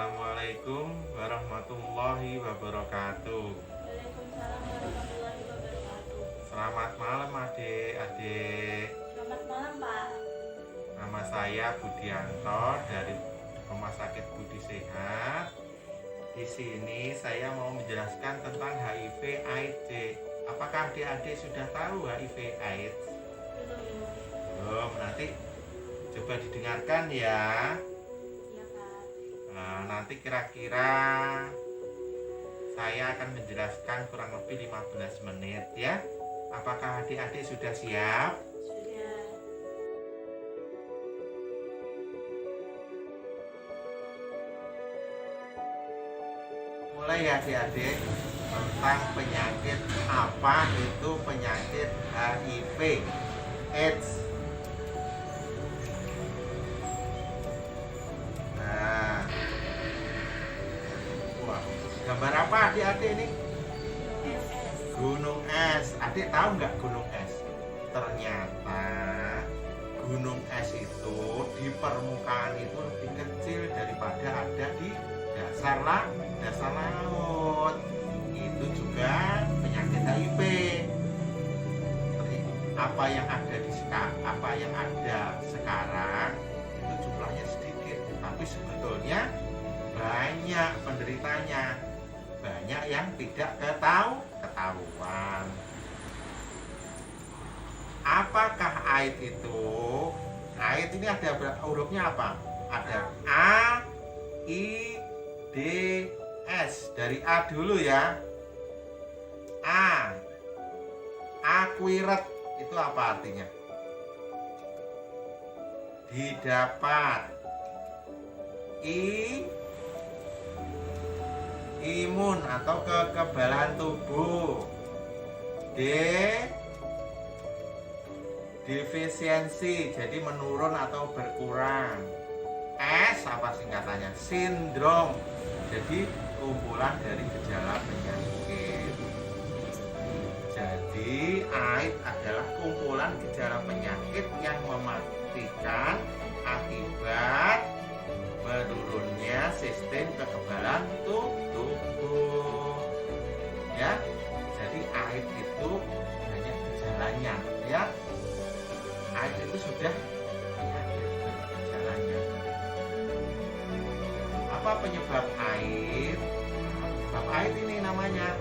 Assalamualaikum warahmatullahi wabarakatuh. Waalaikumsalam warahmatullahi wabarakatuh. Selamat malam adik-adik. Selamat malam, Pak. Nama saya Budianto dari Rumah Sakit Budi Sehat. Di sini saya mau menjelaskan tentang HIV/AIDS. Apakah adik-adik sudah tahu HIV/AIDS? Belum. Belum, nanti coba didengarkan ya. Iya, Pak. Nanti kira-kira saya akan menjelaskan kurang lebih 15 menit ya. Apakah adik-adik sudah siap? Sudah. Mulai ya adik-adik, tentang penyakit apa itu penyakit HIV AIDS. Nah, wah, gambar apa adik-adik ini? MS. Gunung es. Adik tahu nggak gunung es? Ternyata gunung es itu di permukaan itu lebih kecil daripada ada di dasar laut. Itu juga penyakit HIV. Apa yang ada sekarang itu jumlahnya sedikit, tapi sebetulnya banyak penderitanya. Banyak yang tidak ketahuan. Apakah AIDS itu? AIDS ini ada hurufnya apa? Ada A, I, D, S. Dari A dulu ya. A. Akwirat itu apa artinya? Didapat. I. Imun atau kekebalan tubuh. D. Defisiensi, jadi menurun atau berkurang. S apa singkatannya? Sindrom, jadi kumpulan dari gejala penyakit. Jadi AIDS adalah kumpulan gejala penyakit yang mematikan akibat menurunnya sistem kekebalan tubuh. Ya, jadi AIDS itu banyak gejalanya ya. AIDS itu sudah penyakit gejalanya. Apa penyebab AIDS? Penyebab AIDS ini namanya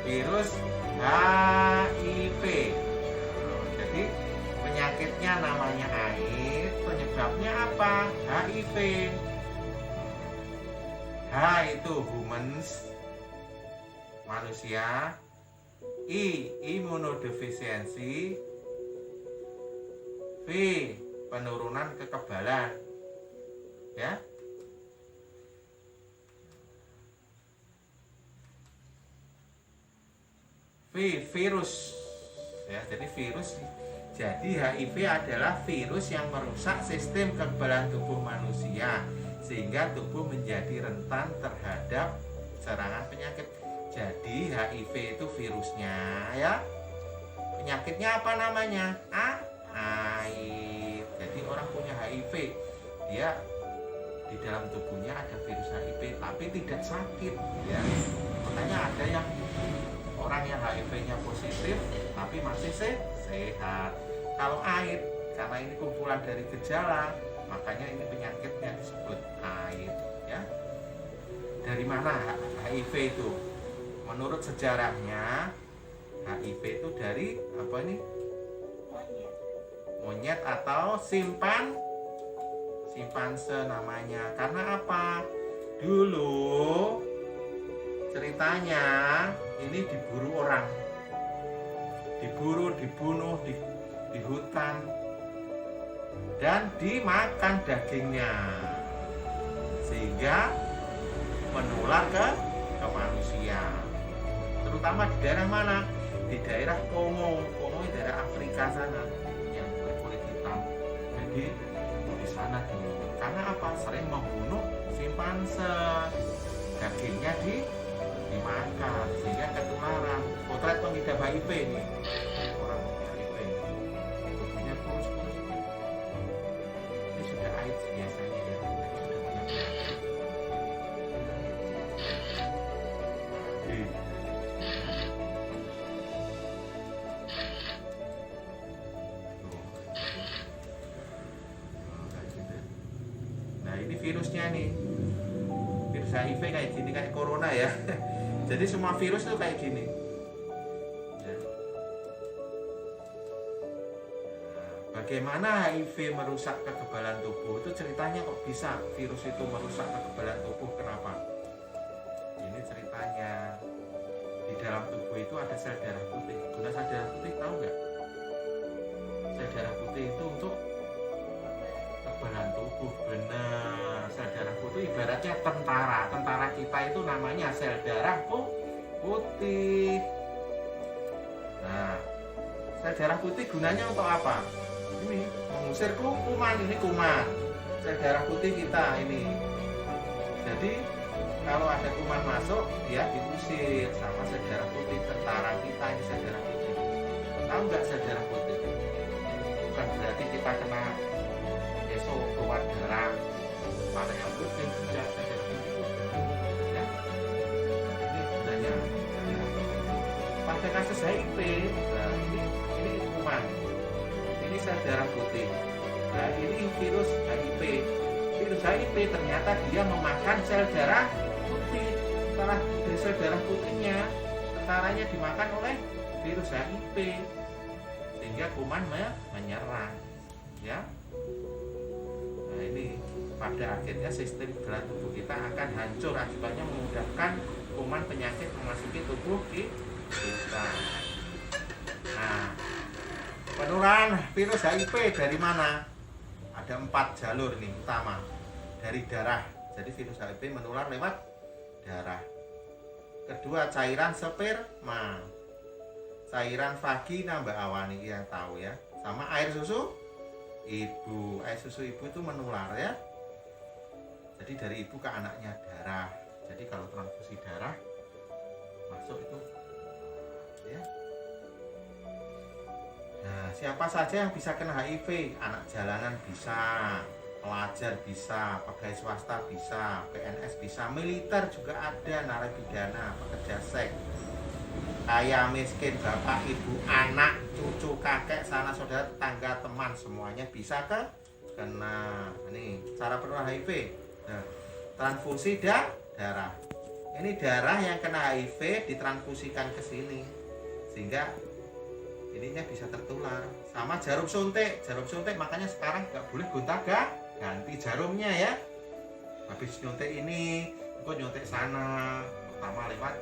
virus HIV. Jadi penyakitnya namanya AIDS, penyebabnya apa? HIV. H itu humans, manusia. I, imunodefisiensi. V, penurunan kekebalan. Ya. V, virus. Ya, jadi virus. Jadi HIV adalah virus yang merusak sistem kekebalan tubuh manusia sehingga tubuh menjadi rentan terhadap serangan penyakit. Jadi HIV itu virusnya ya. Penyakitnya apa namanya? AIDS. Jadi orang punya HIV, dia di dalam tubuhnya ada virus HIV tapi tidak sakit ya. Makanya ada yang orang yang HIV-nya positif tapi masih sehat. Kalau AIDS, karena ini kumpulan dari gejala, makanya ini penyakitnya disebut AIDS ya. Dari mana HIV itu? Menurut sejarahnya HIV itu dari apa ini? Monyet atau simpanse namanya. Karena apa? Dulu ceritanya ini diburu orang, diburu, dibunuh di hutan dan dimakan dagingnya sehingga menular ke manusia. Terutama di daerah mana? Di daerah Kongo di daerah Afrika sana yang berkulit hitam. Jadi di sana dulu. Karena apa? Sering membunuh simpanse, dagingnya dimakan sehingga ketularan. Potret pengidap HIV ini, orang HIV tubuhnya kurus. Ini sudah AIDS biasanya ya. virus HIV kayak gini, kayak corona ya. Jadi semua virus itu kayak gini. Ya. Bagaimana HIV merusak kekebalan tubuh? Itu ceritanya kok bisa virus itu merusak kekebalan tubuh, kenapa? Ini ceritanya. Di dalam tubuh itu ada sel darah putih. Guna sel darah putih tahu nggak? Sel darah putih itu untuk kekebalan tubuh. Benar. Sel darah putih ibaratnya tentara. Tentara kita itu namanya sel darah putih. Nah, sel darah putih gunanya untuk apa? Ini mengusir kuman. Ini kuman. Sel darah putih kita ini. Jadi kalau ada kuman masuk, dia diusir sama sel darah putih. Tentara kita ini sel darah putih. Tahu nggak sel darah putih? Bukan berarti kita kena esok keluar darah pada yang putih, tidak, sel darah putih. Ya. Ini gunanya. Pada kasus HIV, nah ini kuman. Ini sel darah putih. Nah ini virus HIV. Virus HIV ternyata dia memakan sel darah putih. Setelah dari sel darah putihnya, tentaranya dimakan oleh virus HIV, sehingga kuman menyerang. Ya. Nah ini pada akhirnya sistem kekebalan tubuh kita akan hancur, akibatnya memudahkan kuman penyakit memasuki tubuh kita. Nah, penularan virus HIV dari mana? Ada 4 jalur nih utama. Dari darah. Jadi virus HIV menular lewat darah. Kedua, cairan sperma. Cairan vagina Mbak Awani yang tahu ya. Sama air susu ibu. Air susu ibu itu menular ya. Jadi dari ibu ke anaknya darah. Jadi kalau transfusi darah masuk itu ya. Nah, siapa saja yang bisa kena HIV? Anak jalanan bisa, pelajar bisa, pegawai swasta bisa, PNS bisa, militer juga ada, narapidana, pekerja seks, kaya miskin, bapak, ibu, anak, cucu, kakek, sanak saudara, tetangga, teman, semuanya bisa kena. Ini cara penularan HIV. Nah, transfusi darah. Ini darah yang kena HIV ditransfusikan ke sini, sehingga ininya bisa tertular. Sama jarum suntik makanya sekarang nggak boleh gonta-ganti jarumnya ya. Habis nyuntik ini, kok nyuntik sana, pertama lewat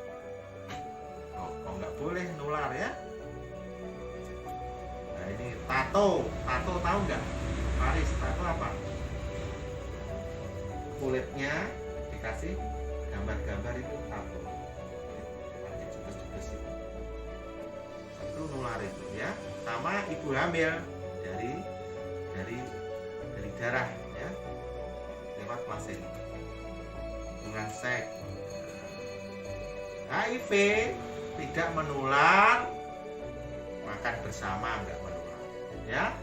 kok nggak boleh nular ya. Nah ini tato tahu nggak? Paris, tato apa? Kulitnya dikasih gambar-gambar itu tato. Itu nular itu ya. Sama ibu hamil dari darah ya, lewat plasenta, hubungan seks. HIV tidak menular, makan bersama enggak menular ya.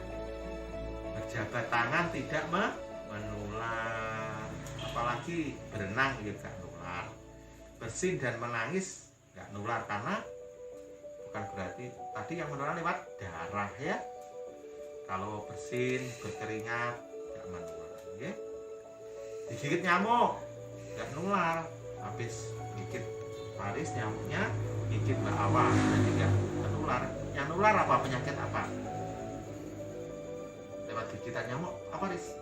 Berjabat tangan tidak menular, apalagi berenang juga nular. Bersin dan menangis enggak nular, karena bukan berarti tadi yang menular lewat darah ya. Kalau bersin, berkeringat tidak menular ya. Digigit nyamuk tidak nular. Habis gigit Paris, nyamuknya gigit Mbak Awa, jadi tidak menular. Yang nular apa? Penyakit apa? Lewat gigitan nyamuk apa, Riz?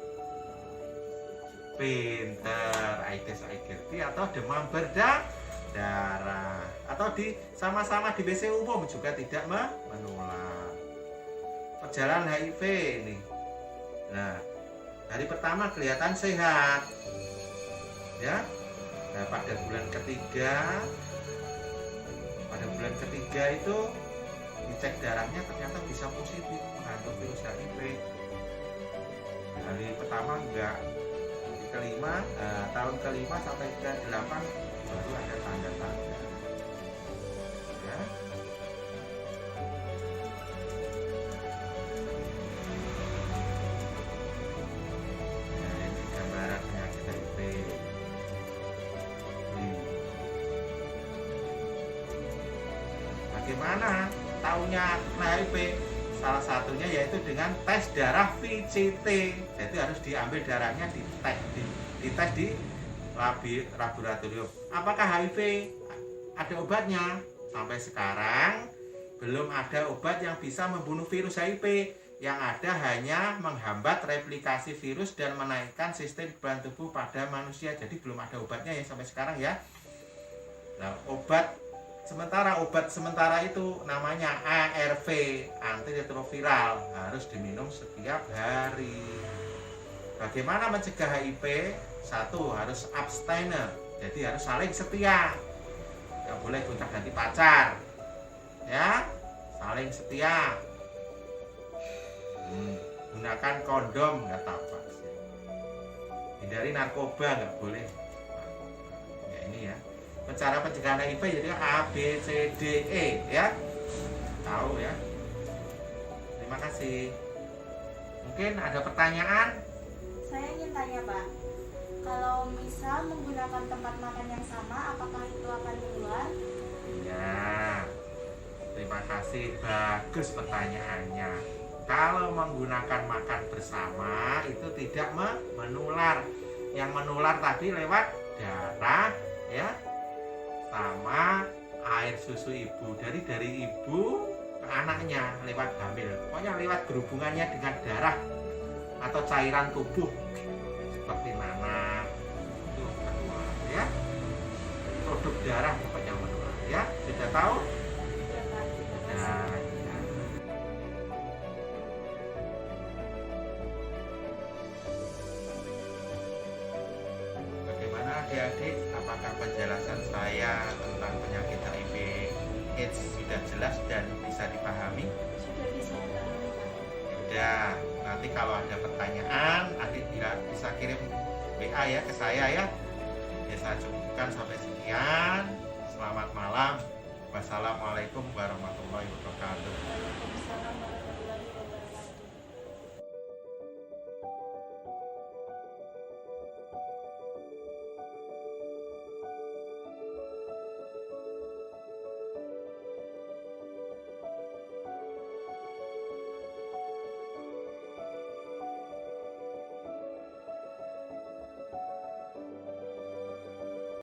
Pinter, Aedes aegypti atau demam berdarah, atau sama-sama di WC umum juga tidak menular. Perjalanan HIV ini. Nah, hari pertama kelihatan sehat. Ya. Nah, pada bulan ketiga itu dicek darahnya ternyata bisa positif mengandung virus HIV. Hari pertama enggak. Tahun kelima sampai ke 8 baru ada tanda-tanda ya. Nah, ini gambaran penyakit HIV. Bagaimana taunya HIV? Salah satunya yaitu dengan tes darah VCT. Jadi harus diambil darahnya, dites di laboratorium. Apakah HIV ada obatnya? Sampai sekarang belum ada obat yang bisa membunuh virus HIV. Yang ada hanya menghambat replikasi virus dan menaikkan sistem kekebalan tubuh pada manusia. Jadi belum ada obatnya ya sampai sekarang ya. Nah, obat sementara itu namanya ARV, antiretroviral, harus diminum setiap hari. Bagaimana mencegah HIV? Satu, harus abstainer, jadi harus saling setia. Nggak boleh gonta-ganti pacar, ya, saling setia. Gunakan kondom, nggak tahu. Hindari narkoba, nggak boleh. Ya ini ya. Cara pencegahan HIV jadi A, B, C, D, E ya. Tahu ya. Terima kasih. Mungkin ada pertanyaan? Saya ingin tanya, Pak. Kalau misal menggunakan tempat makan yang sama, apakah itu akan menular? Ya. Terima kasih, bagus pertanyaannya. Kalau menggunakan makan bersama itu tidak menular. Yang menular tadi lewat darah ya, sama air susu ibu, dari ibu ke anaknya lewat hamil. Pokoknya lewat berhubungannya dengan darah atau cairan tubuh seperti nanah itu menular ya. Produk darah pokoknya menular ya. Sudah tahu? Ya, Pak. Terima kasih. Nah, bagaimana adik-adik? Apakah penjelasan saya tentang penyakit HIV AIDS sudah jelas dan bisa dipahami? Sudah bisa dipahami, Pak. Ya, nanti kalau ada pertanyaan, adik bisa kirim WA ya ke saya ya. Ya, saya cukupkan sampai sekian. Selamat malam. Wassalamualaikum warahmatullahi wabarakatuh. Waalaikumsalam warahmatullahi wabarakatuh.